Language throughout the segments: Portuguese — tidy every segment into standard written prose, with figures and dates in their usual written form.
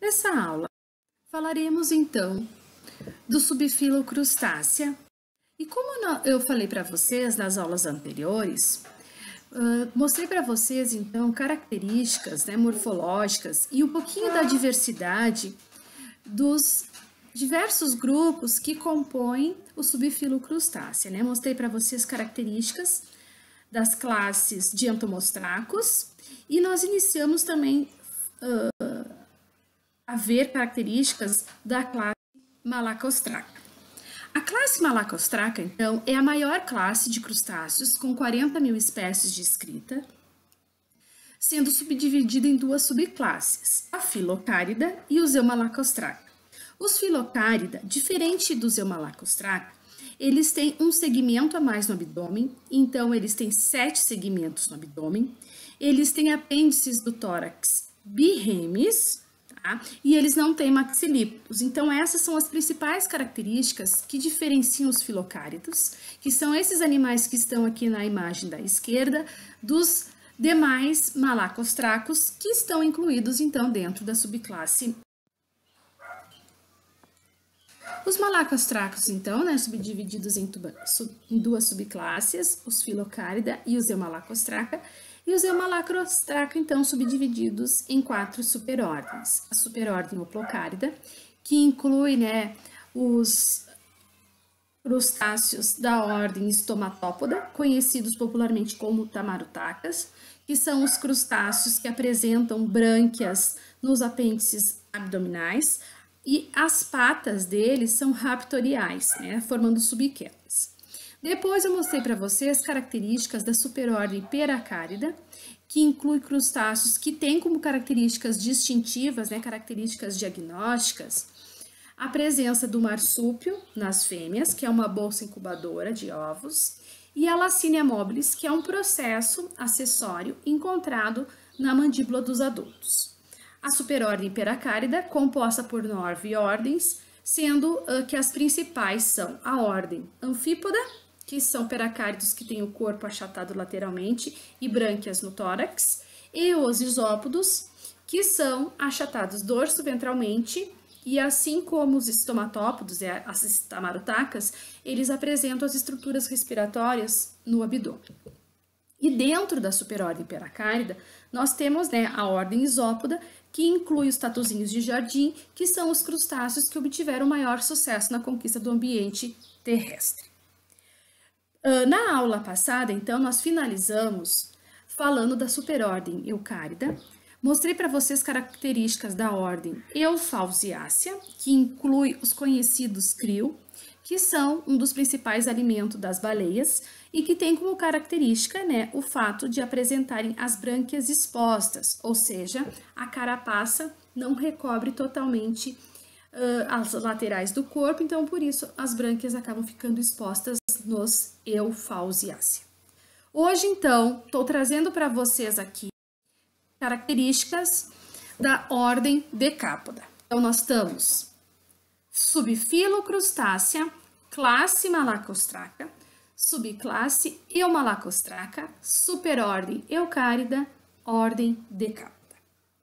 Nessa aula, falaremos então do subfilo crustácea. E como eu falei para vocês nas aulas anteriores, mostrei para vocês então características morfológicas e um pouquinho da diversidade dos diversos grupos que compõem o subfilo crustácea. Mostrei para vocês características das classes de entomostracos e nós iniciamos também a ver características da classe Malacostraca. A classe Malacostraca, então, é a maior classe de crustáceos, com 40 mil espécies descritas, sendo subdividida em duas subclasses, a Filocárida e o Zeumalacostraca. Os Filocárida, diferente do Zeumalacostraca, eles têm um segmento a mais no abdômen, então eles têm 7 segmentos no abdômen, eles têm apêndices do tórax birremes, tá? E eles não têm maxilípodos. Então essas são as principais características que diferenciam os filocáridos, que são esses animais que estão aqui na imagem da esquerda, dos demais malacostracos, que estão incluídos então dentro da subclasse. Os malacostracos, então, subdivididos em duas subclasses, os Filocárida e os Eumalacostraca, e os Eumalacostraca, então, subdivididos em 4 superordens. A superordem Hoplocárida, que inclui os crustáceos da ordem Stomatópoda, conhecidos popularmente como tamarutacas, que são os crustáceos que apresentam brânquias nos apêndices abdominais, e as patas deles são raptoriais, formando subquelas. Depois eu mostrei para vocês características da superordem Peracárida, que inclui crustáceos que têm como características distintivas, características diagnósticas, a presença do marsúpio nas fêmeas, que é uma bolsa incubadora de ovos, e a Lacínia mobilis, que é um processo acessório encontrado na mandíbula dos adultos. A superordem Peracárida, composta por 9 ordens, sendo que as principais são a ordem Anfípoda, que são peracáridos que têm o corpo achatado lateralmente e brânquias no tórax, e os isópodos, que são achatados dorso-ventralmente, e assim como os estomatópodos, as tamarutacas, eles apresentam as estruturas respiratórias no abdômen. E dentro da superordem Peracárida, nós temos a ordem Isópoda, que inclui os tatuzinhos de jardim, que são os crustáceos que obtiveram maior sucesso na conquista do ambiente terrestre. Na aula passada, então, nós finalizamos falando da superordem Eucárida. Mostrei para vocês características da ordem Eufausiácea, que inclui os conhecidos krill, que são um dos principais alimentos das baleias e que tem como característica o fato de apresentarem as brânquias expostas, ou seja, a carapaça não recobre totalmente as laterais do corpo, então por isso as brânquias acabam ficando expostas nos Eufausiácea. Hoje, então, estou trazendo para vocês aqui características da ordem Decápoda. Então, nós estamos subfilo crustácea, classe Malacostraca, subclasse Eumalacostraca, superordem Eucárida, ordem Decápoda.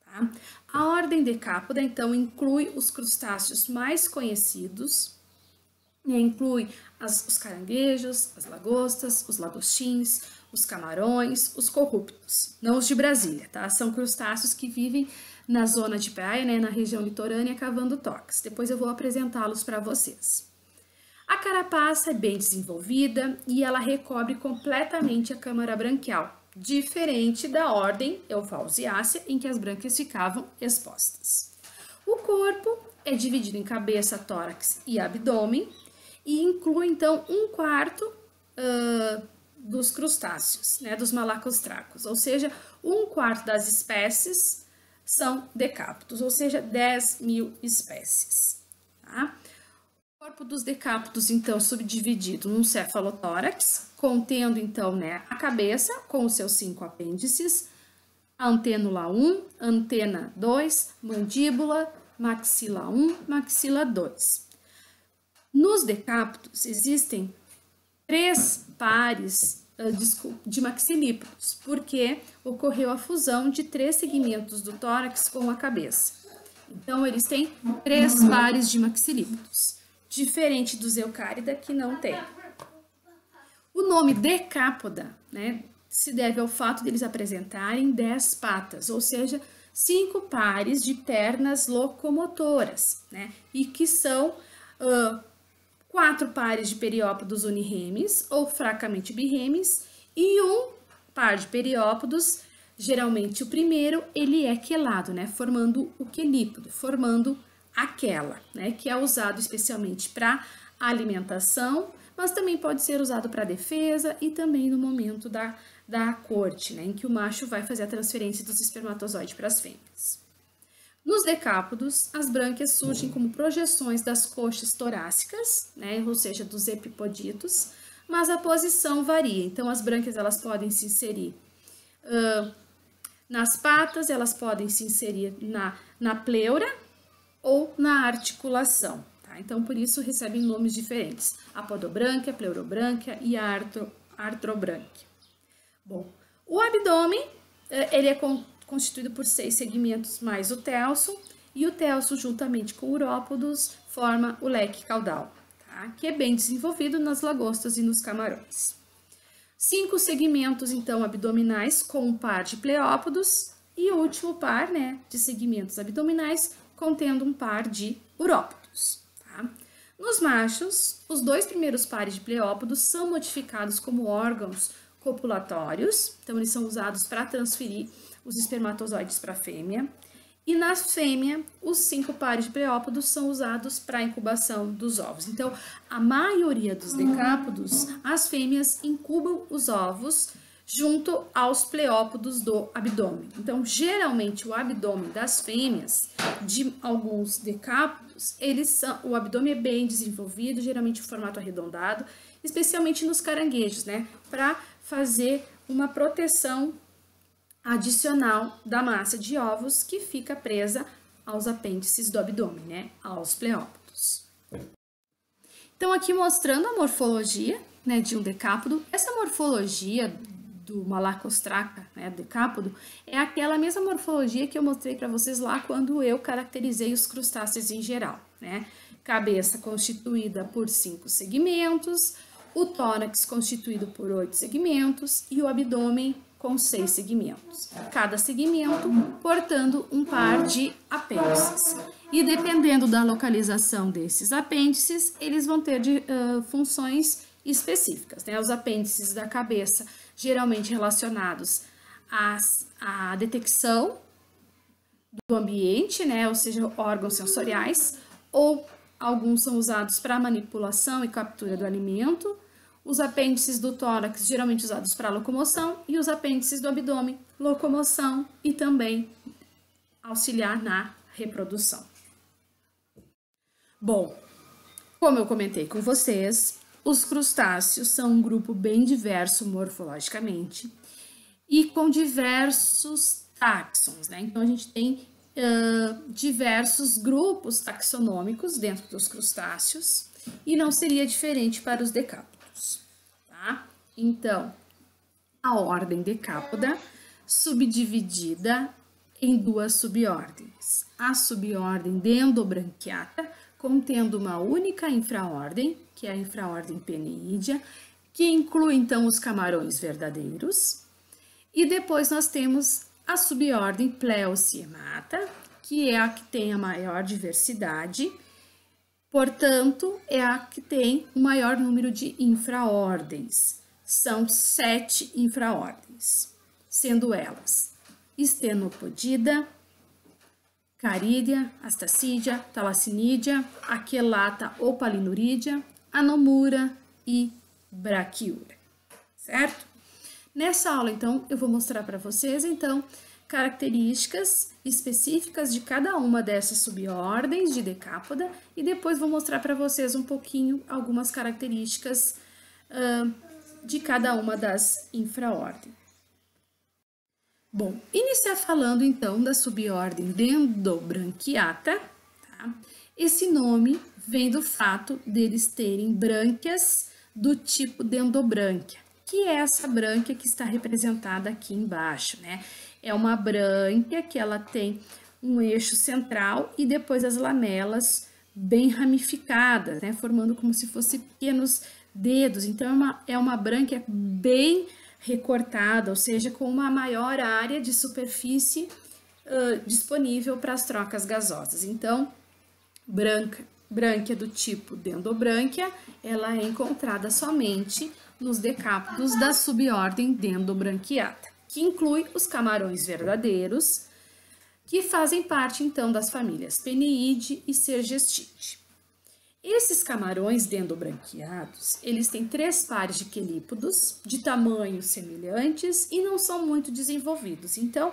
Tá? A ordem Decápoda, então, inclui os crustáceos mais conhecidos, inclui os caranguejos, as lagostas, os lagostins, os camarões, os corruptos, não os de Brasília, tá? São crustáceos que vivem na zona de praia, na região litorânea, cavando tocas. Depois eu vou apresentá-los para vocês. A carapaça é bem desenvolvida e ela recobre completamente a câmara branquial, diferente da ordem Eufausiácea, em que as brânquias ficavam expostas. O corpo é dividido em cabeça, tórax e abdômen e inclui, então, 1/4 dos crustáceos, dos malacostracos, ou seja, 1/4 das espécies são decápodos, ou seja, 10 mil espécies. Tá? O corpo dos decápodos, então, subdividido num cefalotórax, contendo, então, a cabeça com os seus 5 apêndices, a antênula 1, antena 2, mandíbula, maxila 1, maxila 2. Nos decápodos existem 3 pares de maxilípodos, porque ocorreu a fusão de 3 segmentos do tórax com a cabeça. Então, eles têm 3 pares de maxilípodos, diferente dos eucárida, que não tem. O nome decápoda, né, se deve ao fato de eles apresentarem 10 patas, ou seja, 5 pares de pernas locomotoras, né, e que são 4 pares de periópodos uniremes ou fracamente birremes e um par de periópodos. Geralmente o primeiro ele é quelado, né, formando o quelípodo, formando a quela, né, que é usado especialmente para alimentação, mas também pode ser usado para defesa e também no momento da corte, né, em que o macho vai fazer a transferência dos espermatozoides para as fêmeas. Nos decápodos, as brânquias surgem como projeções das coxas torácicas, né, ou seja, dos epipoditos, mas a posição varia. Então, as brânquias elas podem se inserir nas patas, elas podem se inserir na pleura ou na articulação. Tá? Então, por isso recebem nomes diferentes: apodobrânquia, pleurobrânquia e artrobrânquia. Bom, o abdômen ele é constituído por 6 segmentos mais o telso, e o telso, juntamente com urópodos, forma o leque caudal, tá? Que é bem desenvolvido nas lagostas e nos camarões. 5 segmentos, então, abdominais com um par de pleópodos e o último par, né, de segmentos abdominais contendo um par de urópodos. Tá? Nos machos, os 2 primeiros pares de pleópodos são modificados como órgãos copulatórios, então eles são usados para transferir os espermatozoides para a fêmea. E na fêmea, os 5 pares de pleópodos são usados para a incubação dos ovos. Então, a maioria dos decápodos, as fêmeas incubam os ovos junto aos pleópodos do abdômen. Então, geralmente, o abdômen das fêmeas, de alguns decápodos, o abdômen é bem desenvolvido, geralmente em formato arredondado, especialmente nos caranguejos, né? Para fazer uma proteção adicional da massa de ovos que fica presa aos apêndices do abdômen, né, aos pleópodos. Então, aqui mostrando a morfologia, né, de um decápodo. Essa morfologia do Malacostraca, né, decápodo, é aquela mesma morfologia que eu mostrei para vocês lá quando eu caracterizei os crustáceos em geral, né? Cabeça constituída por 5 segmentos, o tórax constituído por 8 segmentos e o abdômen com 6 segmentos, cada segmento portando um par de apêndices. E dependendo da localização desses apêndices, eles vão ter funções específicas, né? Os apêndices da cabeça, geralmente relacionados à detecção do ambiente, né? Ou seja, órgãos sensoriais, ou alguns são usados para manipulação e captura do alimento. Os apêndices do tórax, geralmente usados para locomoção, e os apêndices do abdômen, locomoção e também auxiliar na reprodução. Bom, como eu comentei com vocês, os crustáceos são um grupo bem diverso morfologicamente e com diversos táxons, né? Então, a gente tem diversos grupos taxonômicos dentro dos crustáceos e não seria diferente para os decápodos. Tá? Então, a ordem decápoda, subdividida em 2 subordens. A subordem Dendobranquiata, contendo uma única infraordem, que é a infraordem Peneídea, que inclui, então, os camarões verdadeiros. E depois nós temos a subordem Pleuciemata, que é a que tem a maior diversidade. Portanto, é a que tem o maior número de infraordens. São 7 infraordens, sendo elas Estenopodida, Carídea, Astacídea, Talassinídea, Aquelata ou Palinurídea, Anomura e Braquiura, certo? Nessa aula, então, eu vou mostrar para vocês, então, características específicas de cada uma dessas subordens de decápoda e depois vou mostrar para vocês um pouquinho algumas características de cada uma das infraordens. Bom, iniciar falando então da subordem Dendobranquiata, tá? Esse nome vem do fato deles terem brânquias do tipo Dendobranquia, que é essa brânquia que está representada aqui embaixo, né? É uma brânquia que ela tem um eixo central e depois as lamelas bem ramificadas, né? Formando como se fossem pequenos dedos. Então, é uma brânquia bem recortada, ou seja, com uma maior área de superfície disponível para as trocas gasosas. Então, brânquia do tipo Dendrobrânquia, ela é encontrada somente nos decápodos da subordem Dendrobranquiata, que inclui os camarões verdadeiros, que fazem parte, então, das famílias Peneide e Sergestide. Esses camarões dendrobranquiados, eles têm 3 pares de quelípodos, de tamanhos semelhantes e não são muito desenvolvidos. Então,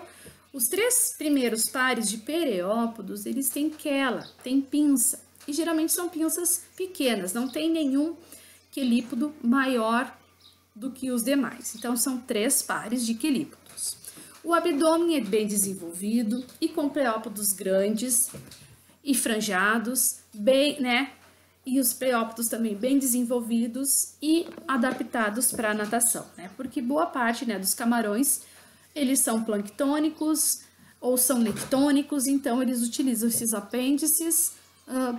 os 3 primeiros pares de pereópodos, eles têm quela, têm pinça, e geralmente são pinças pequenas, não tem nenhum quelípodo maior do que os demais. Então, são 3 pares de quelípodos. O abdômen é bem desenvolvido e com preópodos grandes e franjados, bem, né? E os preópodos também bem desenvolvidos e adaptados para a natação, né? Porque boa parte, né, dos camarões, eles são planctônicos ou são nectônicos, então eles utilizam esses apêndices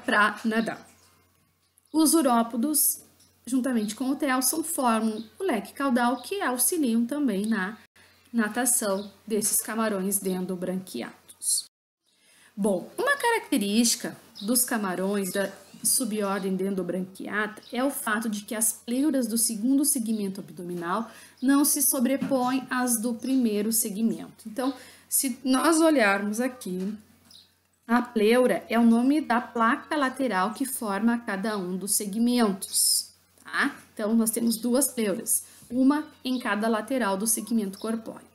para nadar. Os urópodos, juntamente com o telson, formam o leque caudal que auxiliam também na natação desses camarões dendrobranquiados. Bom, uma característica dos camarões da subordem Dendrobranquiata é o fato de que as pleuras do segundo segmento abdominal não se sobrepõem às do primeiro segmento. Então, se nós olharmos aqui, a pleura é o nome da placa lateral que forma cada um dos segmentos, tá? Então, nós temos 2 pleuras, uma em cada lateral do segmento corpóreo.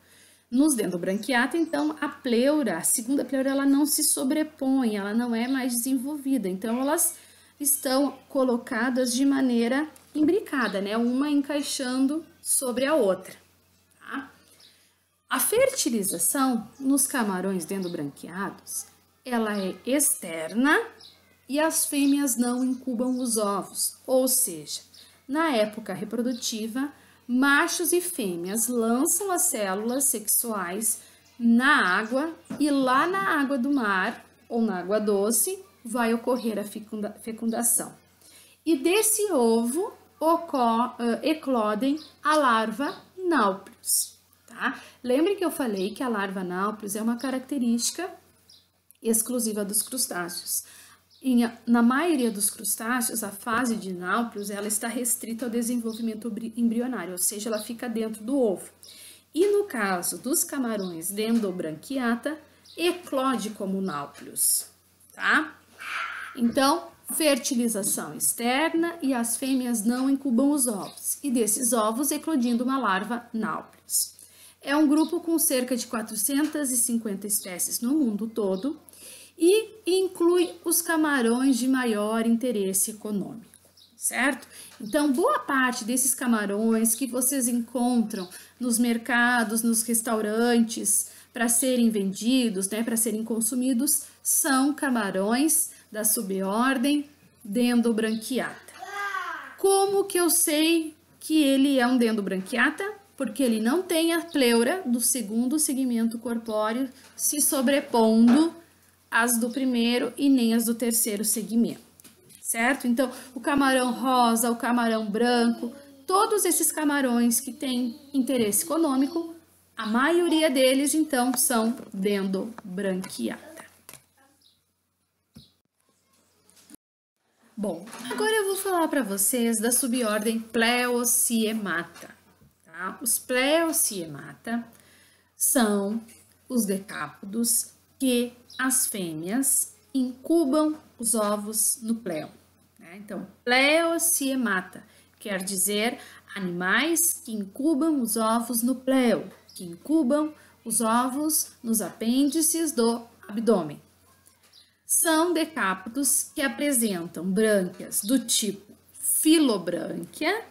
Nos Dendrobranquiata, então, a segunda pleura, ela não se sobrepõe, ela não é mais desenvolvida, então elas estão colocadas de maneira imbricada, né? Uma encaixando sobre a outra, tá? A fertilização nos camarões dendrobranquiados, ela é externa e as fêmeas não incubam os ovos, ou seja, na época reprodutiva, machos e fêmeas lançam as células sexuais na água e lá na água do mar ou na água doce vai ocorrer a fecundação. E desse ovo eclodem a larva náuplius, tá? Lembre que eu falei que a larva náuplius é uma característica exclusiva dos crustáceos. Na maioria dos crustáceos, a fase de náuplius ela está restrita ao desenvolvimento embrionário, ou seja, ela fica dentro do ovo. E no caso dos camarões Dendrobranquiata, eclode como náuplius, tá? Então, fertilização externa e as fêmeas não incubam os ovos, e desses ovos eclodindo uma larva náuplius. É um grupo com cerca de 450 espécies no mundo todo, e inclui os camarões de maior interesse econômico, certo? Então, boa parte desses camarões que vocês encontram nos mercados, nos restaurantes, para serem vendidos, né, para serem consumidos, são camarões da subordem Dendrobranquiata. Como que eu sei que ele é um Dendrobranquiata? Porque ele não tem a pleura do segundo segmento corpóreo se sobrepondo as do primeiro e nem as do terceiro segmento, certo? Então, o camarão rosa, o camarão branco, todos esses camarões que têm interesse econômico, a maioria deles, então, são Dendrobranquiata. Bom, agora eu vou falar para vocês da subordem Pleociemata, tá? Os Pleociemata são os decápodos que as fêmeas incubam os ovos no pleo, né? Então, Pleociemata quer dizer animais que incubam os ovos no pleo, que incubam os ovos nos apêndices do abdômen. São decápodos que apresentam brânquias do tipo Filobrânquia,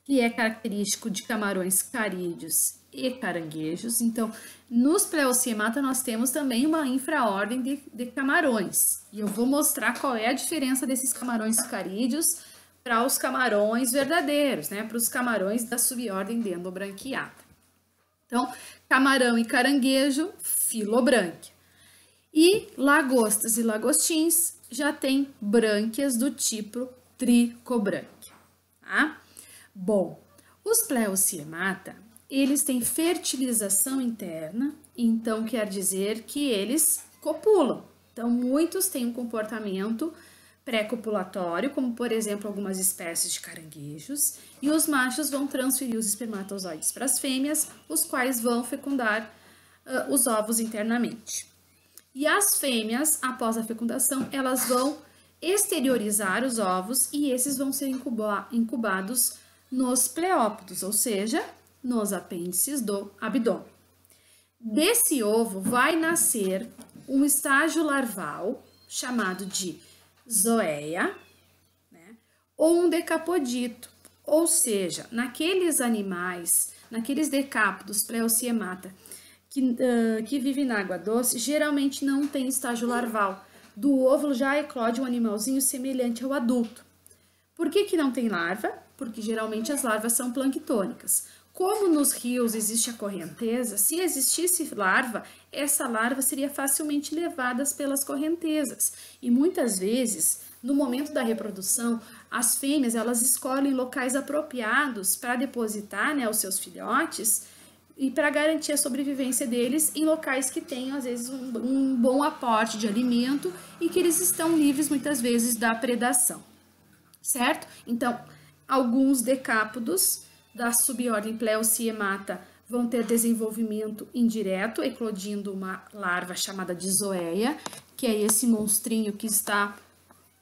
que é característico de camarões carídeos e caranguejos. Então, nos Pleociemata nós temos também uma infraordem de camarões. E eu vou mostrar qual é a diferença desses camarões carídeos para os camarões verdadeiros, né? Para os camarões da subordem Dendrobranquiata. Então, camarão e caranguejo, Filobranquia. E lagostas e lagostins já tem brânquias do tipo Tricobranquia, tá? Bom, os Pleusiemata, eles têm fertilização interna, então quer dizer que eles copulam. Então, muitos têm um comportamento pré-copulatório, como por exemplo algumas espécies de caranguejos, e os machos vão transferir os espermatozoides para as fêmeas, os quais vão fecundar os ovos internamente. E as fêmeas, após a fecundação, elas vão exteriorizar os ovos e esses vão ser incubados nos pleópodos, ou seja, nos apêndices do abdômen. Desse ovo vai nascer um estágio larval chamado de zoeia, né, ou um decapodito, ou seja, naqueles animais, naqueles decápodos Pleusiemata que vivem na água doce, geralmente não tem estágio larval. Do ovo já eclode um animalzinho semelhante ao adulto. Por que não tem larva? Porque geralmente as larvas são planctônicas. Como nos rios existe a correnteza, se existisse larva, essa larva seria facilmente levada pelas correntezas. E muitas vezes, no momento da reprodução, as fêmeas elas escolhem locais apropriados para depositar, né, os seus filhotes e para garantir a sobrevivência deles em locais que tenham, às vezes, um bom aporte de alimento e que eles estão livres, muitas vezes, da predação, certo? Então, alguns decápodos da subordem Pleusiemata vão ter desenvolvimento indireto, eclodindo uma larva chamada de zoeia, que é esse monstrinho que está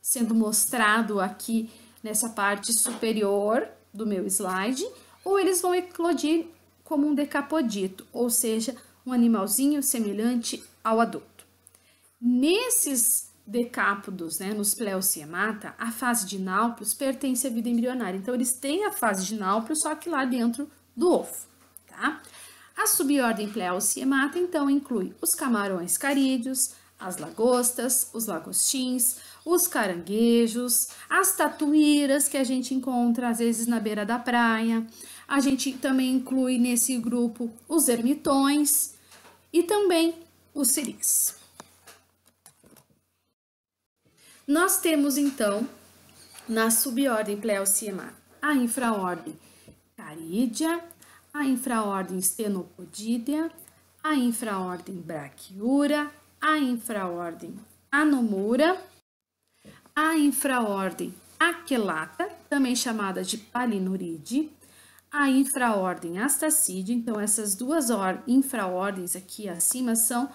sendo mostrado aqui nessa parte superior do meu slide, ou eles vão eclodir como um decapodito, ou seja, um animalzinho semelhante ao adulto. Nesses decápodos, né, nos Pleusiemata, a fase de náuplios pertence à vida embrionária. Então, eles têm a fase de náuplios, só que lá dentro do ovo, tá? A subordem Pleusiemata, então, inclui os camarões carídeos, as lagostas, os lagostins, os caranguejos, as tatuíras que a gente encontra, às vezes, na beira da praia. A gente também inclui nesse grupo os ermitões e também os siris. Nós temos, então, na subordem Pleusiemata, a infraordem Carídea, a infraordem Stenopodidea, a infraordem Brachiura, a infraordem Anomura, a infraordem Aquelata, também chamada de Palinuride, a infraordem Astacídea. Então, essas duas infraordens aqui acima são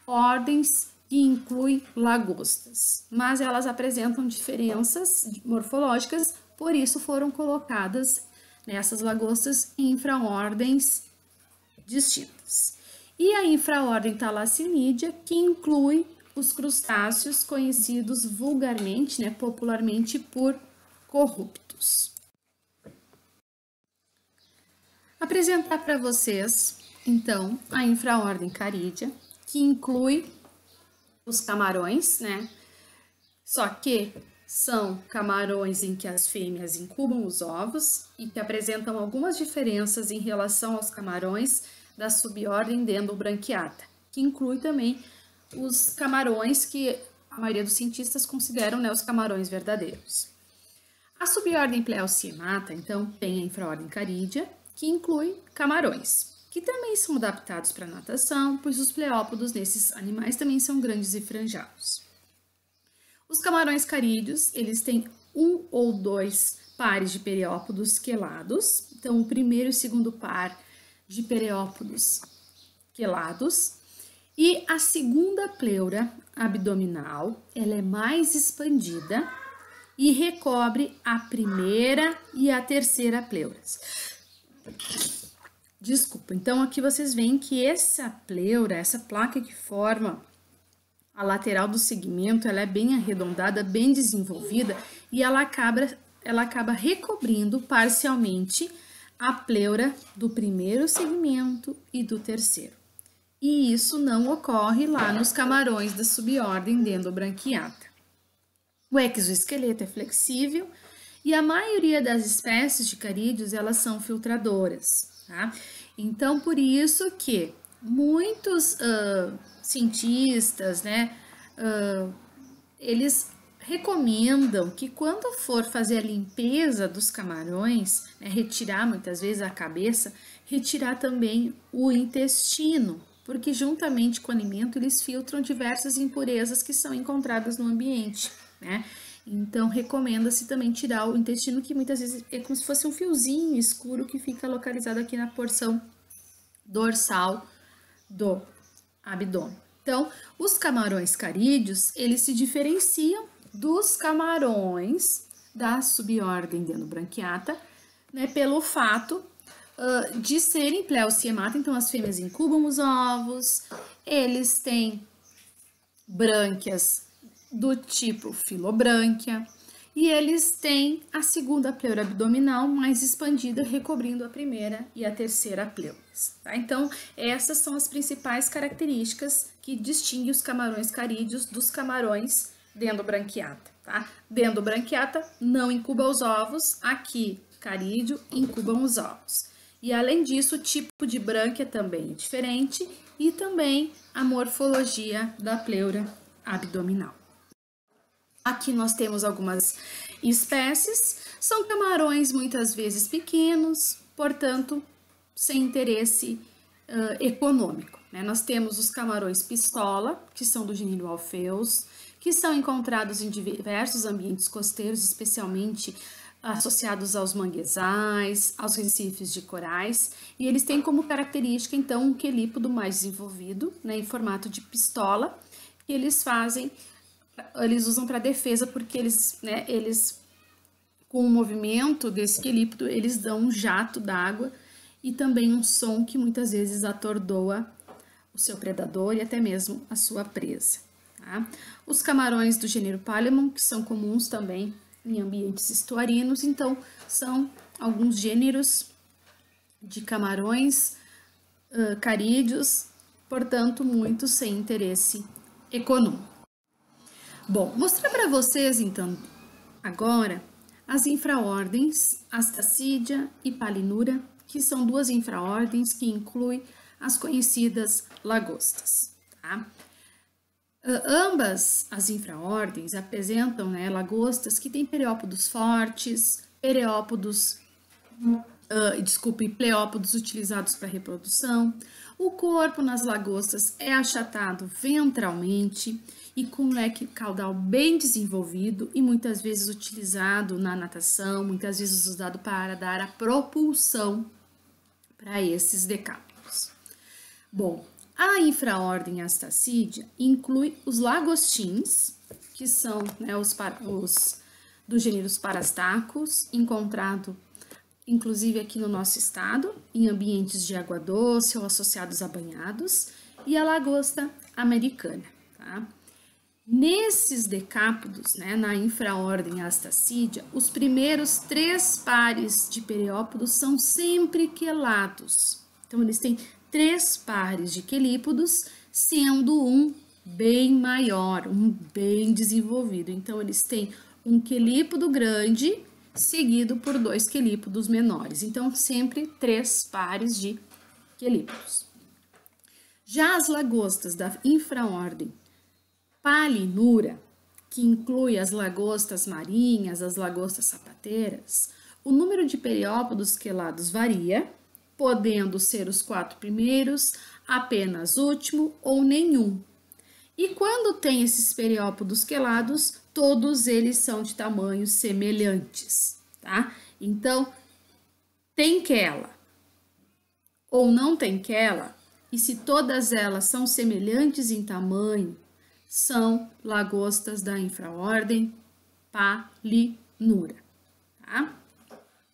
ordens que incluem lagostas, mas elas apresentam diferenças morfológicas, por isso foram colocadas nessas lagostas em infraordens distintas. E a infraordem Thalassimídea, que inclui os crustáceos conhecidos vulgarmente, né, popularmente por corruptos. Apresentar para vocês, então, a infraordem Carídea, que inclui os camarões, né? Só que são camarões em que as fêmeas incubam os ovos e que apresentam algumas diferenças em relação aos camarões da subordem Dendrobranquiata, que inclui também os camarões que a maioria dos cientistas consideram, né, os camarões verdadeiros. A subordem Pleusiemata, então, tem a infraordem Carídea, que inclui camarões, que também são adaptados para natação, pois os pleópodos nesses animais também são grandes e franjados. Os camarões carídeos, eles têm um ou dois pares de periópodos quelados, então o primeiro e o segundo par de periópodos quelados, e a segunda pleura abdominal, ela é mais expandida e recobre a primeira e a terceira pleuras. Desculpa, então aqui vocês veem que essa pleura, essa placa que forma a lateral do segmento, ela é bem arredondada, bem desenvolvida e ela acaba recobrindo parcialmente a pleura do primeiro segmento e do terceiro. E isso não ocorre lá nos camarões da subordem Dendrobranquiata. O exoesqueleto é flexível E a maioria das espécies de carídeos, elas são filtradoras, tá? Então, por isso que muitos cientistas, né, eles recomendam que quando for fazer a limpeza dos camarões, né, retirar muitas vezes a cabeça, retirar também o intestino, porque juntamente com o alimento eles filtram diversas impurezas que são encontradas no ambiente, né? Então recomenda-se também tirar o intestino, que muitas vezes é como se fosse um fiozinho escuro que fica localizado aqui na porção dorsal do abdômen. Então, os camarões carídeos, eles se diferenciam dos camarões da subordem Denobranquiata, né, pelo fato de serem pleociemata, então as fêmeas incubam os ovos, eles têm brânquias do tipo filobrânquia e eles têm a segunda pleura abdominal mais expandida, recobrindo a primeira e a terceira pleuras. Tá? Então, essas são as principais características que distinguem os camarões carídeos dos camarões dendobranquiata. Tá? Dendobranquiata não incuba os ovos, aqui carídeo incubam os ovos. E além disso, o tipo de brânquia também é diferente e também a morfologia da pleura abdominal. Aqui nós temos algumas espécies, são camarões muitas vezes pequenos, portanto, sem interesse econômico. Né? Nós temos os camarões pistola, que são do gênero Alpheus, que são encontrados em diversos ambientes costeiros, especialmente associados aos manguezais, aos recifes de corais, e eles têm como característica, então, um quelípodo mais desenvolvido, né, em formato de pistola, que eles usam para defesa, porque eles, com o movimento desse quelípodo, eles dão um jato d'água e também um som que muitas vezes atordoa o seu predador e até mesmo a sua presa. Tá? Os camarões do gênero Palemon, que são comuns também em ambientes estuarinos, então são alguns gêneros de camarões carídeos, portanto, muitos sem interesse econômico. Bom, mostrar para vocês, então, agora, as infraordens Astacídea e Palinura, que são duas infraordens que incluem as conhecidas lagostas, tá? Ambas as infraordens apresentam, né, lagostas que têm periópodos fortes, pleópodos utilizados para reprodução. O corpo nas lagostas é achatado ventralmente e com leque caudal bem desenvolvido e muitas vezes utilizado na natação, muitas vezes usado para dar a propulsão para esses decápodos. Bom, a infraordem Astacídea inclui os lagostins, que são, né, os dos gêneros Parastacus, encontrado inclusive aqui no nosso estado, em ambientes de água doce ou associados a banhados, e a lagosta americana. Tá? Nesses decápodos, né, na infraordem Astacídea, os primeiros 3 pares de periópodos são sempre quelados. Então, eles têm 3 pares de quelípodos, sendo um bem maior, um bem desenvolvido. Então, eles têm um quelípodo grande, seguido por 2 quelípodos menores. Então, sempre 3 pares de quelípodos. Já as lagostas da infraordem Palinura, que inclui as lagostas marinhas, as lagostas sapateiras, o número de periópodos quelados varia, podendo ser os 4 primeiros, apenas último ou nenhum. E quando tem esses periópodos quelados, todos eles são de tamanhos semelhantes, tá? Então, tem quela ou não tem quela, e se todas elas são semelhantes em tamanho, são lagostas da infraordem Palinura, tá?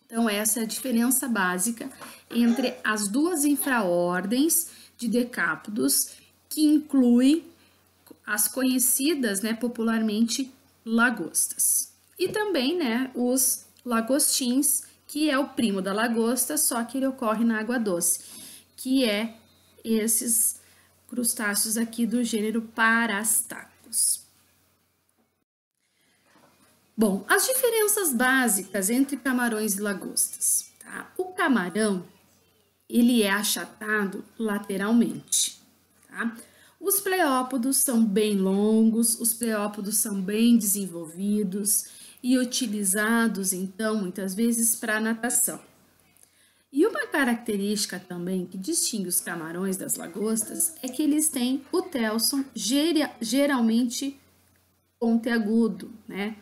Então, essa é a diferença básica entre as duas infraordens de decápodos, que inclui as conhecidas, né, popularmente lagostas. E também, né, os lagostins, que é o primo da lagosta, só que ele ocorre na água doce, que é esses crustáceos aqui do gênero Parastacus. Bom, as diferenças básicas entre camarões e lagostas, tá? O camarão, ele é achatado lateralmente, tá? Os pleópodos são bem longos, os pleópodos são bem desenvolvidos e utilizados, então, muitas vezes para natação. E uma característica também que distingue os camarões das lagostas é que eles têm o telson geralmente pontiagudo, né?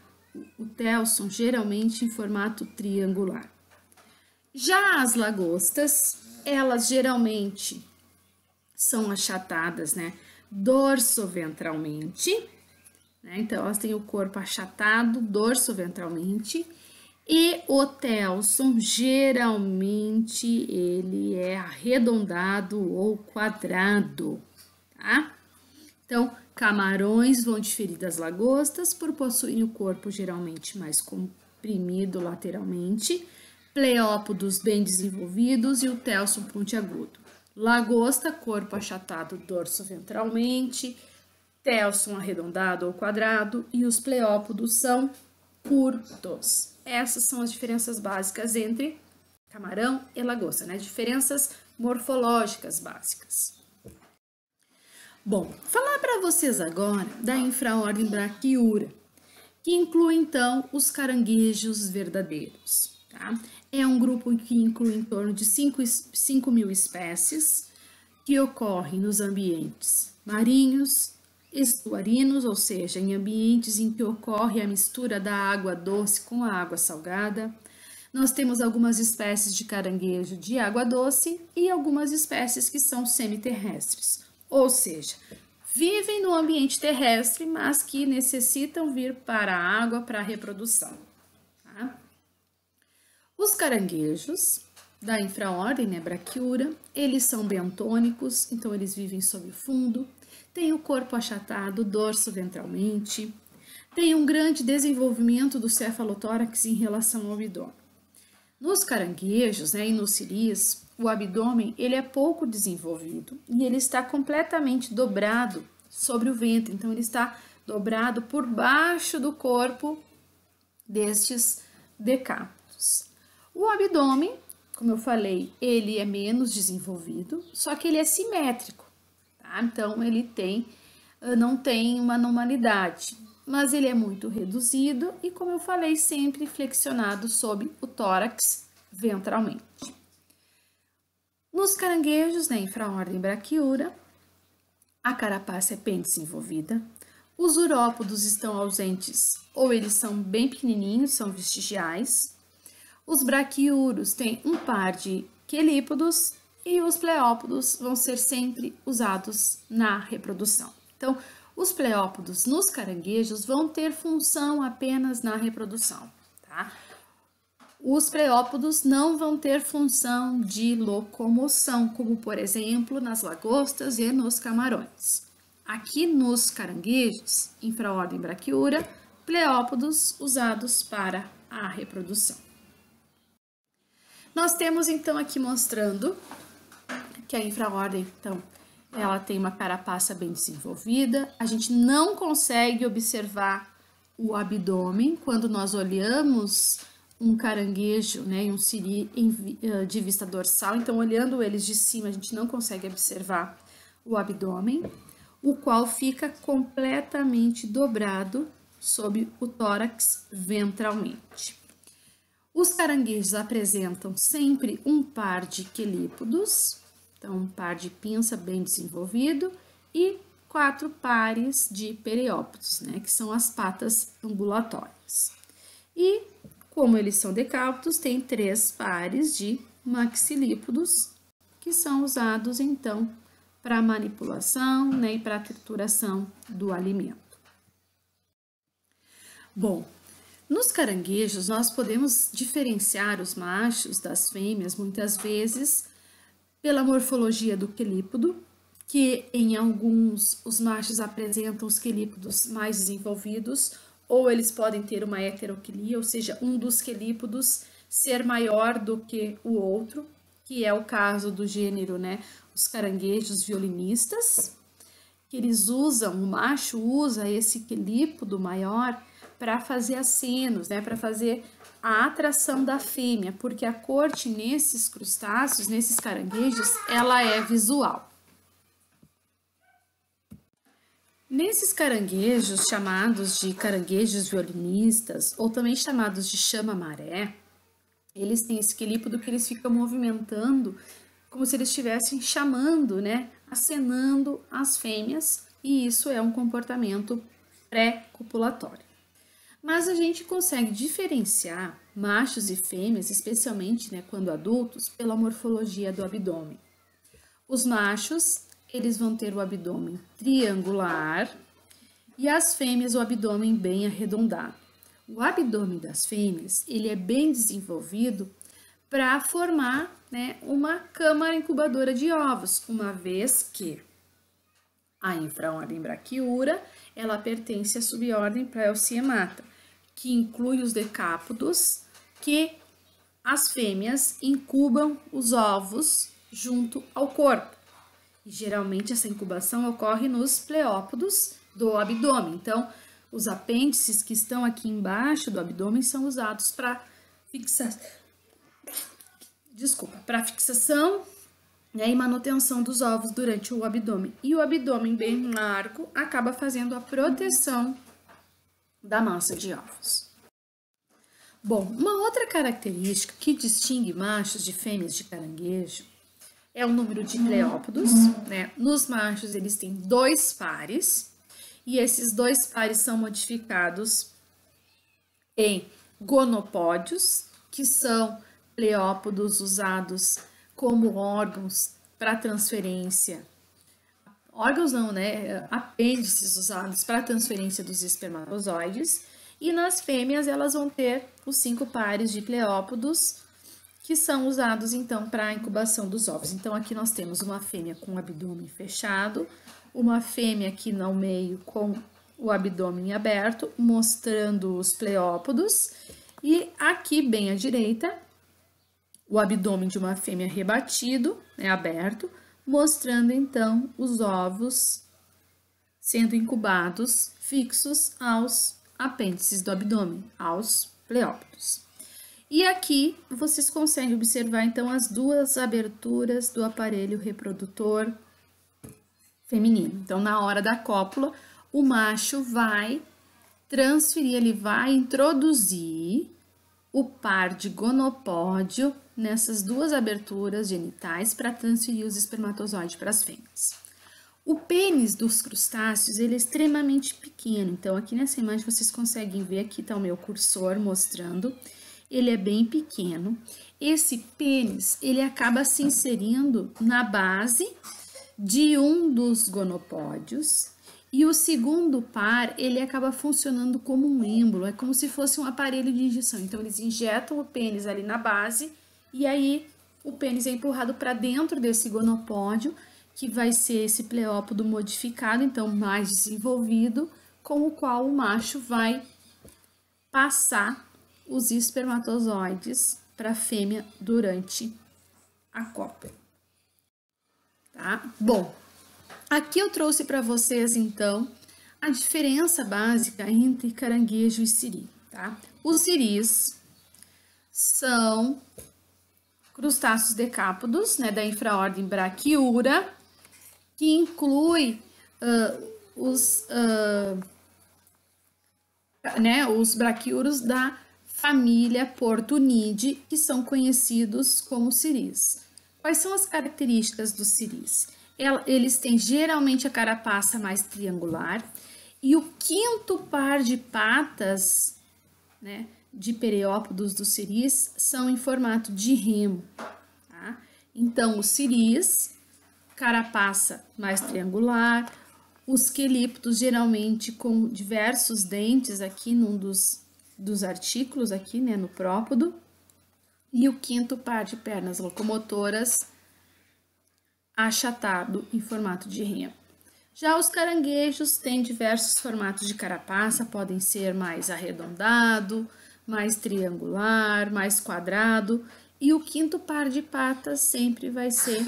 O telson geralmente em formato triangular. Já as lagostas, elas geralmente são achatadas, né, dorsoventralmente, né? Então elas têm o corpo achatado dorsoventralmente e o telson geralmente ele é arredondado ou quadrado, tá? Então, camarões vão diferir das lagostas por possuírem o corpo geralmente mais comprimido lateralmente, pleópodos bem desenvolvidos e o telson pontiagudo. Lagosta, corpo achatado dorsoventralmente, telson arredondado ou quadrado e os pleópodos são curtos. Essas são as diferenças básicas entre camarão e lagosta, né? Diferenças morfológicas básicas. Bom, falar para vocês agora da infraordem Brachyura, que inclui então os caranguejos verdadeiros, tá? É um grupo que inclui em torno de 5.000 espécies que ocorrem nos ambientes marinhos, estuarinos, ou seja, em ambientes em que ocorre a mistura da água doce com a água salgada. Nós temos algumas espécies de caranguejo de água doce e algumas espécies que são semiterrestres, ou seja, vivem no ambiente terrestre, mas que necessitam vir para a água para a reprodução. Tá? Os caranguejos da infraordem, né, Brachyura, eles são bentônicos, então eles vivem sob o fundo, têm o corpo achatado dorso-ventralmente, têm um grande desenvolvimento do cefalotórax em relação ao abdômen. Nos caranguejos, né, e nos siris, o abdômen ele é pouco desenvolvido e ele está completamente dobrado sobre o ventre, então ele está dobrado por baixo do corpo destes decápodos. O abdômen, como eu falei, ele é menos desenvolvido, só que ele é simétrico, tá? Então ele não tem uma normalidade, mas ele é muito reduzido e, como eu falei, sempre flexionado sob o tórax ventralmente. Nos caranguejos, né, infraordem Brachyura, a carapaça é bem desenvolvida, os urópodos estão ausentes ou eles são bem pequenininhos, são vestigiais, os braquiúros têm um par de quelípodos e os pleópodos vão ser sempre usados na reprodução. Então, os pleópodos nos caranguejos vão ter função apenas na reprodução, tá? Os pleópodos não vão ter função de locomoção, como por exemplo nas lagostas e nos camarões. Aqui nos caranguejos, infraordem Brachyura, pleópodos usados para a reprodução. Nós temos então aqui mostrando que a infraordem, então, ela tem uma carapaça bem desenvolvida, a gente não consegue observar o abdômen quando nós olhamos um caranguejo, né, e um siri de vista dorsal, então olhando eles de cima a gente não consegue observar o abdômen, o qual fica completamente dobrado sob o tórax ventralmente. Os caranguejos apresentam sempre um par de quelípodos, então um par de pinça bem desenvolvido e 4 pares de periópodos, né, que são as patas ambulatórias. E como eles são decápodos, tem 3 pares de maxilípodos, que são usados então para manipulação, né, e para trituração do alimento. Bom, nos caranguejos nós podemos diferenciar os machos das fêmeas muitas vezes pela morfologia do quelípodo, que em alguns os machos apresentam os quelípodos mais desenvolvidos, ou eles podem ter uma heteroquilia, ou seja, um dos quelípodos ser maior do que o outro, que é o caso do gênero, né, os caranguejos violinistas, que eles usam, o macho usa esse quelípodo maior para fazer acenos, né, para fazer a atração da fêmea, porque a corte nesses crustáceos, nesses caranguejos, ela é visual. Nesses caranguejos, chamados de caranguejos violinistas, ou também chamados de chama-maré, eles têm esse quelípodo que eles ficam movimentando como se eles estivessem chamando, né, acenando as fêmeas, e isso é um comportamento pré-copulatório. Mas a gente consegue diferenciar machos e fêmeas, especialmente, né, quando adultos, pela morfologia do abdômen. Os machos, eles vão ter o abdômen triangular e as fêmeas o abdômen bem arredondado. O abdômen das fêmeas, ele é bem desenvolvido para formar, né, uma câmara incubadora de ovos, uma vez que a infraordem Brachyura, ela pertence à subordem Praeuciemata, que inclui os decápodos, que as fêmeas incubam os ovos junto ao corpo. E geralmente essa incubação ocorre nos pleópodos do abdômen. Então, os apêndices que estão aqui embaixo do abdômen são usados para fixação, né, e manutenção dos ovos durante o abdômen. E o abdômen bem largo acaba fazendo a proteção da massa de ovos. Bom, uma outra característica que distingue machos de fêmeas de caranguejo é o número de pleópodos, né? Nos machos eles têm 2 pares, e esses 2 pares são modificados em gonopódios, que são pleópodos usados como órgãos para transferência. Órgãos não, né? Apêndices usados para transferência dos espermatozoides. E nas fêmeas elas vão ter os 5 pares de pleópodos, que são usados então para a incubação dos ovos. Então aqui nós temos uma fêmea com o abdômen fechado, uma fêmea aqui no meio com o abdômen aberto, mostrando os pleópodos, e aqui bem à direita, o abdômen de uma fêmea rebatido, né, aberto, mostrando então os ovos sendo incubados fixos aos apêndices do abdômen, aos pleópodos. E aqui vocês conseguem observar então as 2 aberturas do aparelho reprodutor feminino. Então, na hora da cópula, o macho vai transferir, ele vai introduzir o par de gonopódio nessas 2 aberturas genitais para transferir os espermatozoides para as fêmeas. O pênis dos crustáceos, ele é extremamente pequeno. Então, aqui nessa imagem vocês conseguem ver, aqui está o meu cursor mostrando, ele é bem pequeno. Esse pênis, ele acaba se inserindo na base de um dos gonopódios, e o segundo par, ele acaba funcionando como um êmbolo, é como se fosse um aparelho de injeção. Então, eles injetam o pênis ali na base, e aí o pênis é empurrado para dentro desse gonopódio, que vai ser esse pleópodo modificado, então mais desenvolvido, com o qual o macho vai passar os espermatozoides para a fêmea durante a cópula. Tá? Bom, aqui eu trouxe para vocês, então, a diferença básica entre caranguejo e siri, tá? Os siris são crustáceos decápodos, né, da infraordem Brachyura, que inclui os braquiuros da família Portunidae, que são conhecidos como siris. Quais são as características dos siris? Eles têm geralmente a carapaça mais triangular, e o 5º par de patas, né, de periópodos dos siris são em formato de remo. Tá? Então, os siris, carapaça mais triangular, os quelíptos geralmente com diversos dentes aqui num dos artículos aqui, né, no própodo, e o 5º par de pernas locomotoras achatado em formato de remo. Já os caranguejos têm diversos formatos de carapaça, podem ser mais arredondado, mais triangular, mais quadrado, e o 5º par de patas sempre vai ser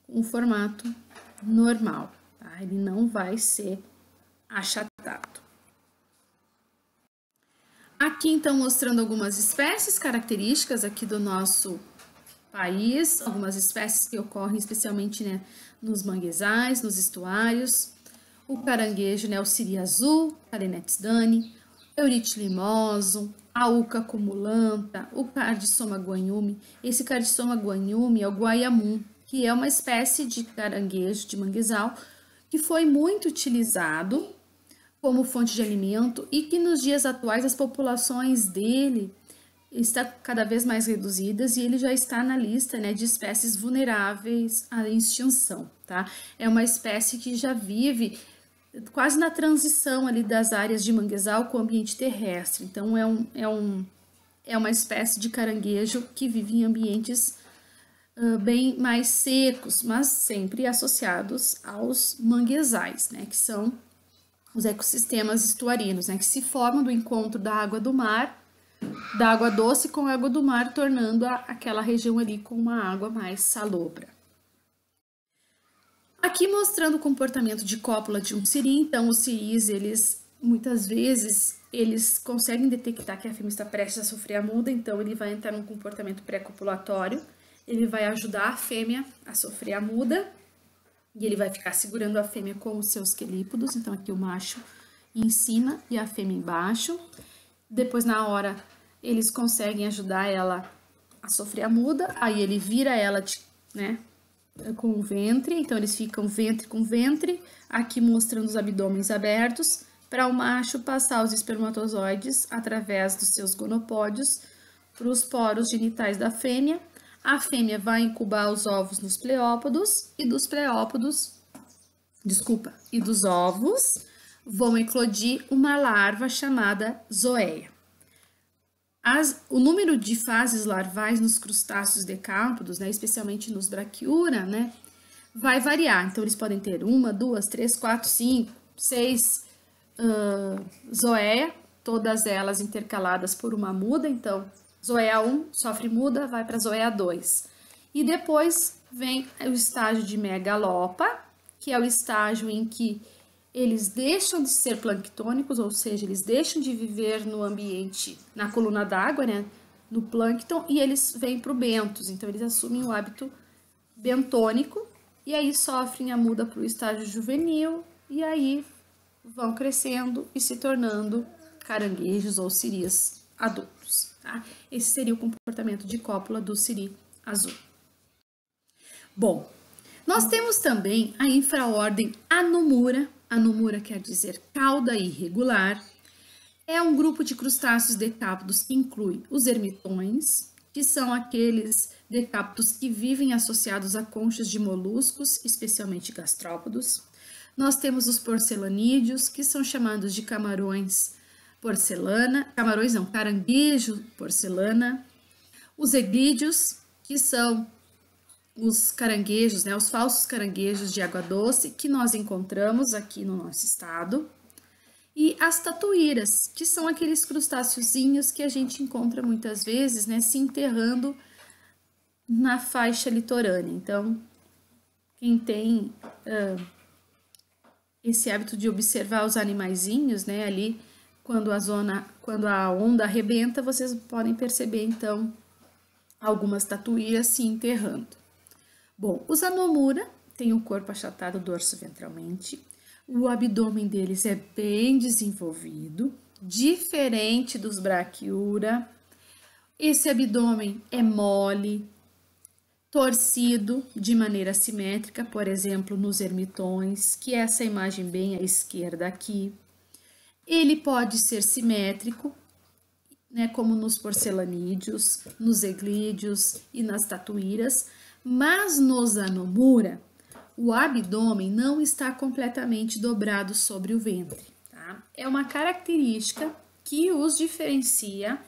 um formato normal, tá? Ele não vai ser achatado. Aqui, então, mostrando algumas espécies características aqui do nosso país, algumas espécies que ocorrem especialmente, né, nos manguezais, nos estuários. O caranguejo, né, o siri azul, Carenetes dani, Eurite limoso, a Uca cumulanta, o Cardissoma guanhume. Esse Cardissoma guanhume é o guaiamum, que é uma espécie de caranguejo de manguezal que foi muito utilizado como fonte de alimento e que nos dias atuais as populações dele está cada vez mais reduzidas e ele já está na lista, né, de espécies vulneráveis à extinção, tá? É uma espécie que já vive quase na transição ali das áreas de manguezal com o ambiente terrestre. Então é uma espécie de caranguejo que vive em ambientes bem mais secos, mas sempre associados aos manguezais, né, que são os ecossistemas estuarinos, né, que se formam do encontro da água do mar, da água doce com a água do mar, tornando aquela região ali com uma água mais salobra. Aqui mostrando o comportamento de cópula de um siri, então os siris, eles muitas vezes, eles conseguem detectar que a fêmea está prestes a sofrer a muda, então ele vai entrar num comportamento pré-copulatório, ele vai ajudar a fêmea a sofrer a muda, e ele vai ficar segurando a fêmea com os seus quelípodos, então aqui o macho em cima e a fêmea embaixo. Depois, na hora, eles conseguem ajudar ela a sofrer a muda, aí ele vira ela, né, com o ventre, então eles ficam ventre com ventre, aqui mostrando os abdômenes abertos, para o macho passar os espermatozoides através dos seus gonopódios para os poros genitais da fêmea. A fêmea vai incubar os ovos nos pleópodos e dos ovos vão eclodir uma larva chamada zoeia. O número de fases larvais nos crustáceos decápodos, né, especialmente nos braquiura, né, vai variar. Então, eles podem ter 1, 2, 3, 4, 5, 6 zoeia, todas elas intercaladas por uma muda. Então, zoeia 1 sofre muda, vai para zoeia 2. E depois vem o estágio de megalopa, que é o estágio em que eles deixam de ser planctônicos, ou seja, eles deixam de viver no ambiente, na coluna d'água, né, no plâncton, e eles vêm para o bentos. Então, eles assumem o hábito bentônico, e aí sofrem a muda para o estágio juvenil, e aí vão crescendo e se tornando caranguejos ou siris adultos. Tá? Esse seria o comportamento de cópula do siri azul. Bom, nós temos também a infraordem Anomura. Anomura quer dizer cauda irregular. É um grupo de crustáceos decápodos que inclui os ermitões, que são aqueles decápodos que vivem associados a conchas de moluscos, especialmente gastrópodos. Nós temos os porcelanídeos, que são chamados de camarões porcelana, caranguejo porcelana. Os eglídeos, que são os caranguejos, né, os falsos caranguejos de água doce, que nós encontramos aqui no nosso estado. E as tatuíras, que são aqueles crustáceozinhos que a gente encontra muitas vezes, né, se enterrando na faixa litorânea. Então, quem tem esse hábito de observar os animaizinhos, né, ali quando a onda arrebenta, vocês podem perceber então algumas tatuíras se enterrando. Bom, os Anomura têm o corpo achatado dorso-ventralmente, o abdômen deles é bem desenvolvido, diferente dos braquiura. Esse abdômen é mole, torcido de maneira simétrica, por exemplo, nos ermitões, que é essa imagem bem à esquerda aqui. Ele pode ser simétrico, né, como nos porcelanídeos, nos eglídeos e nas tatuíras, mas nos Anomura, o abdômen não está completamente dobrado sobre o ventre. Tá? É uma característica que os diferencia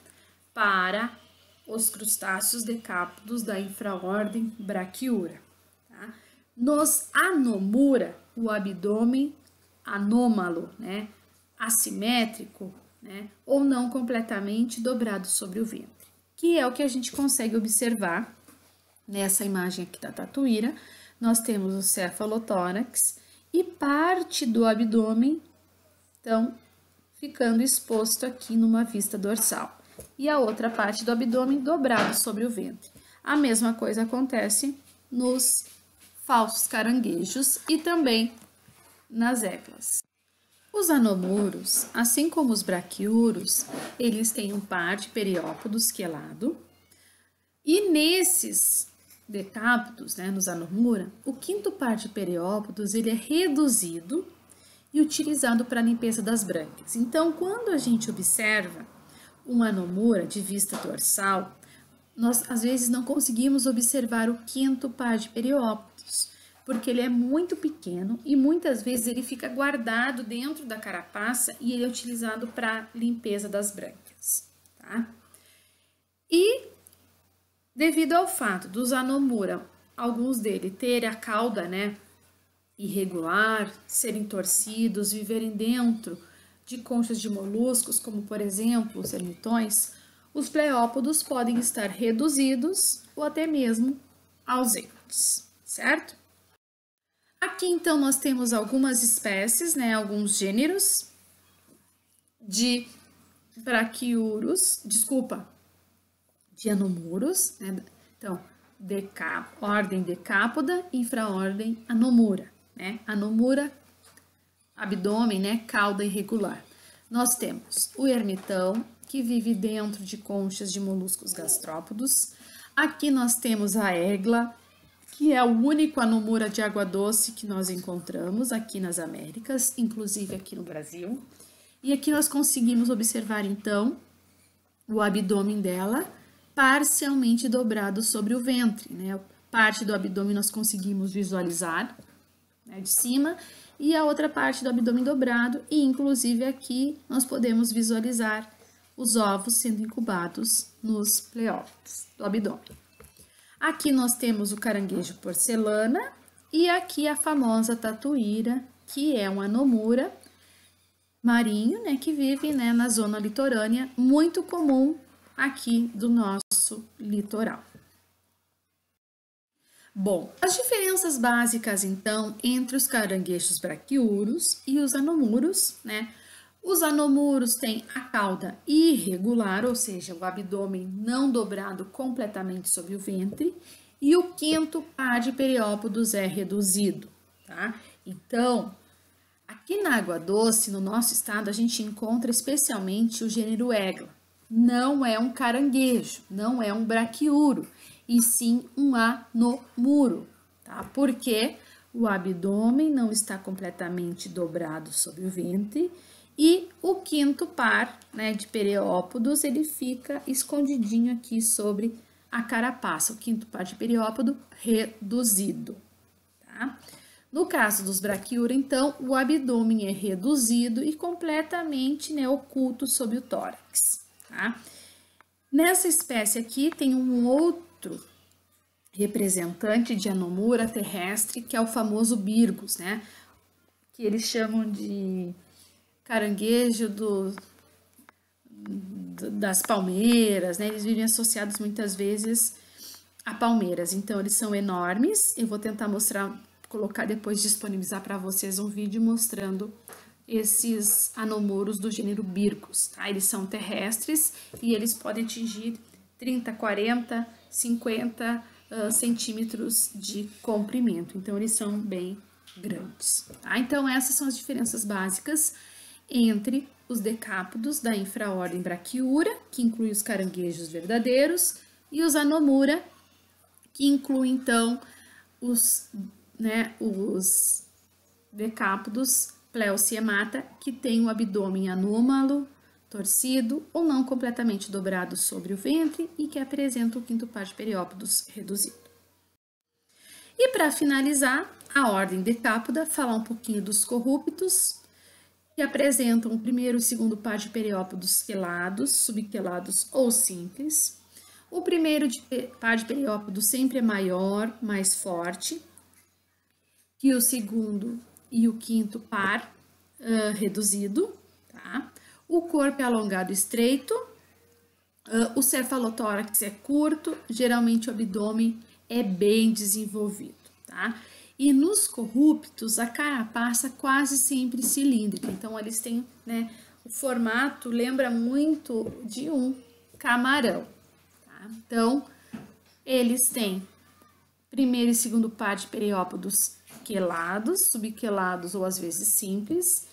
para os crustáceos decápodos da infraordem Braquiura. Tá? Nos Anomura, o abdômen anômalo, né, assimétrico, né, ou não completamente dobrado sobre o ventre, que é o que a gente consegue observar nessa imagem aqui da tatuíra. Nós temos o cefalotórax e parte do abdômen, então, ficando exposto aqui numa vista dorsal. E a outra parte do abdômen dobrado sobre o ventre. A mesma coisa acontece nos falsos caranguejos e também nas égluas. Os anomuros, assim como os braquiuros, eles têm um par de periópodo esquelado. E nesses decápodos, né, nos anomura, o quinto par de periópodos ele é reduzido e utilizado para a limpeza das brânquias. Então, quando a gente observa um anomura de vista dorsal, nós às vezes não conseguimos observar o quinto par de periópodos, porque ele é muito pequeno e muitas vezes ele fica guardado dentro da carapaça e ele é utilizado para limpeza das brânquias, tá? E devido ao fato dos anomura, alguns deles terem a cauda, né, irregular, serem torcidos, viverem dentro de conchas de moluscos, como por exemplo os ermitões, os pleópodos podem estar reduzidos ou até mesmo ausentes, certo? Aqui então nós temos algumas espécies, né, alguns gêneros de braquiuros, de anomuros, né? Então, ordem Decápoda, infraordem Anomura, né? Anomura, abdômen, né? Cauda irregular. Nós temos o ermitão, que vive dentro de conchas de moluscos gastrópodos. Aqui nós temos a égla, que é o único anomura de água doce que nós encontramos aqui nas Américas, inclusive aqui no Brasil. E aqui nós conseguimos observar, então, o abdômen dela parcialmente dobrado sobre o ventre, né? Parte do abdômen nós conseguimos visualizar, né, de cima, e a outra parte do abdômen dobrado, e inclusive aqui nós podemos visualizar os ovos sendo incubados nos pleópodos do abdômen. Aqui nós temos o caranguejo porcelana e aqui a famosa tatuíra, que é um anomura marinho, né, que vive, né, na zona litorânea, muito comum aqui do nosso litoral. Bom, as diferenças básicas, então, entre os caranguejos braquiuros e os anomuros, né? Os anomuros têm a cauda irregular, ou seja, o abdômen não dobrado completamente sobre o ventre, e o quinto par de periópodos é reduzido, tá? Então, aqui na água doce, no nosso estado, a gente encontra especialmente o gênero égla. Não é um caranguejo, não é um braquiuro, e sim um anomuro, tá? Porque o abdômen não está completamente dobrado sobre o ventre e o quinto par, né, de periópodos, ele fica escondidinho aqui sobre a carapaça, o quinto par de periópodo reduzido, tá? No caso dos braquiura, então, o abdômen é reduzido e completamente, né, oculto sob o tórax, tá? Nessa espécie aqui tem um outro representante de anomura terrestre, que é o famoso birgus, né? Que eles chamam de caranguejo das palmeiras, né? Eles vivem associados muitas vezes a palmeiras, então eles são enormes. Eu vou tentar mostrar, colocar depois, disponibilizar para vocês um vídeo mostrando esses anomuros do gênero birgus, tá? Eles são terrestres e eles podem atingir 30, 40, 50 centímetros de comprimento, então eles são bem grandes, tá? Então essas são as diferenças básicas entre os decápodos da infraordem braquiura, que inclui os caranguejos verdadeiros, e os anomura, que inclui então os decápodos Pleusiemata, que tem o abdômen anômalo, torcido ou não completamente dobrado sobre o ventre e que apresenta o quinto par de periópodos reduzido. E para finalizar, a ordem Decápoda, falar um pouquinho dos corrúptos, que apresentam o primeiro e o segundo par de periópodos quelados, subquelados ou simples. O primeiro par de periópodos sempre é maior, mais forte, que o segundo e o quinto par reduzido, tá? O corpo é alongado e estreito, o cefalotórax é curto, geralmente o abdômen é bem desenvolvido, tá? E nos corruptos, a carapaça quase sempre cilíndrica. Então, eles têm, né, o formato lembra muito de um camarão. Tá? Então, eles têm primeiro e segundo par de periópodos quelados, subquelados ou às vezes simples.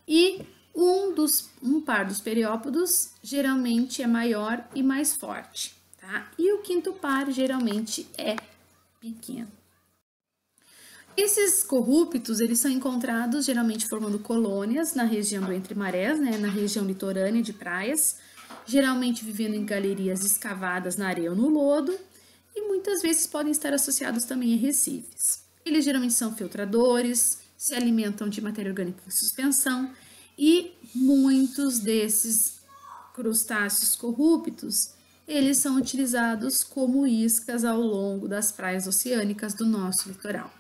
E um par dos periópodos geralmente é maior e mais forte. Tá? E o quinto par geralmente é pequeno. Esses corruptos, eles são encontrados geralmente formando colônias na região do Entre Marés, né, na região litorânea de praias, geralmente vivendo em galerias escavadas na areia ou no lodo, e muitas vezes podem estar associados também a recifes. Eles geralmente são filtradores, se alimentam de matéria orgânica em suspensão, e muitos desses crustáceos corruptos, eles são utilizados como iscas ao longo das praias oceânicas do nosso litoral.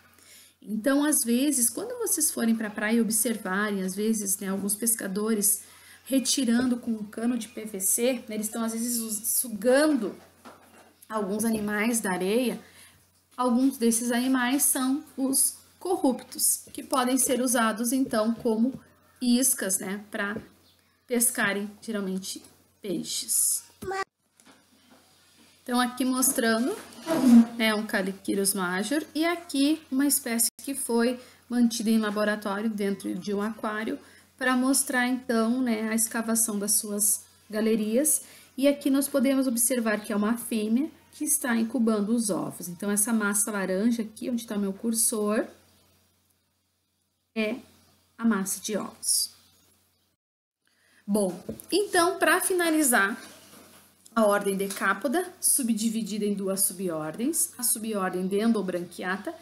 Então, às vezes, quando vocês forem para a praia e observarem, às vezes, né, alguns pescadores retirando com um cano de PVC, né, eles estão, às vezes, sugando alguns animais da areia. Alguns desses animais são os corruptos, que podem ser usados, então, como iscas, né, para pescarem, geralmente, peixes. Então, aqui mostrando, né, um Caliquirus major, e aqui uma espécie que foi mantida em laboratório dentro de um aquário para mostrar, então, né, a escavação das suas galerias. E aqui nós podemos observar que é uma fêmea que está incubando os ovos. Então, essa massa laranja aqui, onde está o meu cursor, é a massa de ovos. Bom, então, para finalizar, a ordem Decápoda, subdividida em duas subordens, a subordem Dendrobranquiata,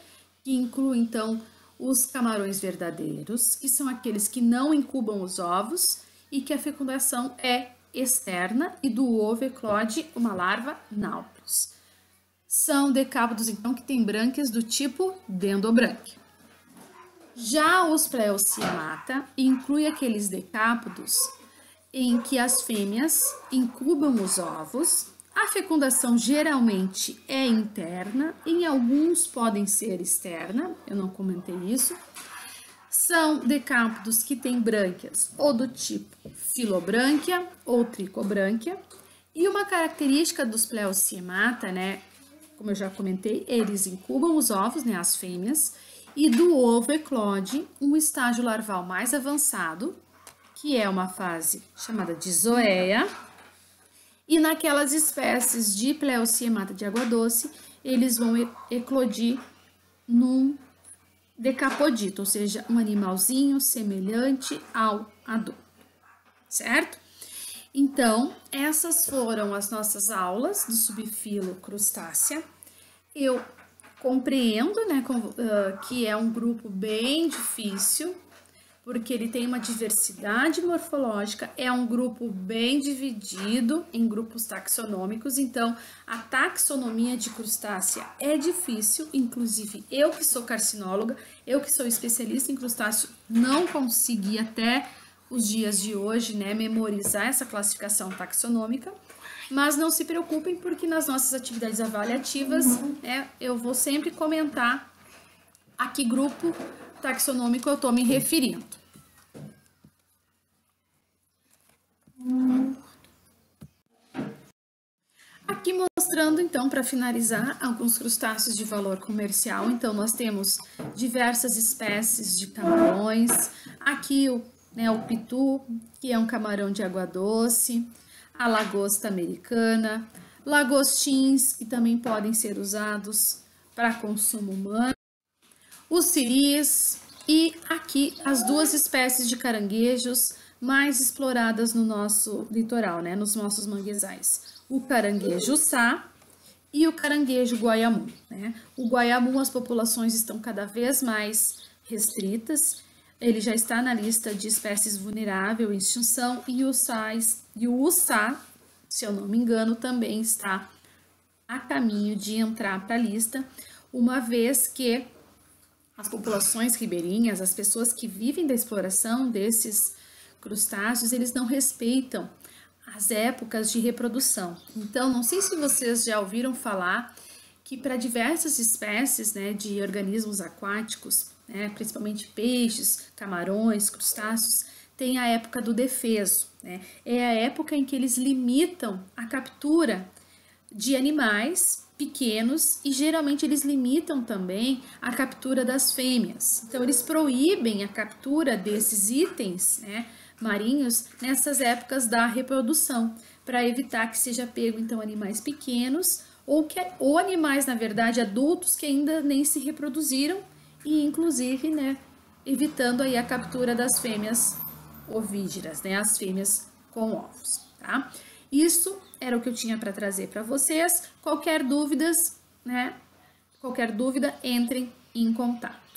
que inclui, então, os camarões verdadeiros, que são aqueles que não incubam os ovos e que a fecundação é externa e do ovo eclode uma larva náuplius. São decápodos, então, que têm brânquias do tipo Dendrobrânquia. Já os Pleociemata inclui aqueles decápodos em que as fêmeas incubam os ovos. A fecundação geralmente é interna, em alguns podem ser externa, eu não comentei isso. São decápodos que têm brânquias ou do tipo Filobrânquia ou Tricobrânquia. E uma característica dos Pleociemata, né, como eu já comentei, eles incubam os ovos, né, as fêmeas, e do ovo eclode um estágio larval mais avançado, que é uma fase chamada de zoeia, e naquelas espécies de Pleociemata de água doce, eles vão eclodir num decapodito, ou seja, um animalzinho semelhante ao adulto, certo? Então, essas foram as nossas aulas do subfilo crustácea. Eu compreendo, né, que é um grupo bem difícil, porque ele tem uma diversidade morfológica, é um grupo bem dividido em grupos taxonômicos, então a taxonomia de crustácea é difícil, inclusive eu que sou carcinóloga, eu que sou especialista em crustáceo, não consegui até os dias de hoje, né, memorizar essa classificação taxonômica, mas não se preocupem porque nas nossas atividades avaliativas, né, eu vou sempre comentar a que grupo taxonômico eu estou me referindo. Aqui mostrando, então, para finalizar, alguns crustáceos de valor comercial. Então, nós temos diversas espécies de camarões. Aqui, o pitu, que é um camarão de água doce. A lagosta americana. Lagostins, que também podem ser usados para consumo humano. Os siris e aqui as duas espécies de caranguejos mais exploradas no nosso litoral, né, nos nossos manguezais. O caranguejo-sá e o caranguejo guaiamu, né? O guaiamu, as populações estão cada vez mais restritas, ele já está na lista de espécies vulnerável em extinção e o uçá, se eu não me engano, também está a caminho de entrar para a lista, uma vez que as populações ribeirinhas, as pessoas que vivem da exploração desses crustáceos, eles não respeitam as épocas de reprodução. Então, não sei se vocês já ouviram falar que para diversas espécies, né, de organismos aquáticos, né, principalmente peixes, camarões, crustáceos, tem a época do defeso, né? É a época em que eles limitam a captura de animais pequenos e geralmente eles limitam também a captura das fêmeas. Então eles proíbem a captura desses itens, né, marinhos nessas épocas da reprodução, para evitar que seja pego então animais pequenos ou animais, na verdade, adultos que ainda nem se reproduziram e inclusive, né, evitando aí a captura das fêmeas ovígeras, né, as fêmeas com ovos, tá? Isso era o que eu tinha para trazer para vocês. Qualquer dúvida, entrem em contato.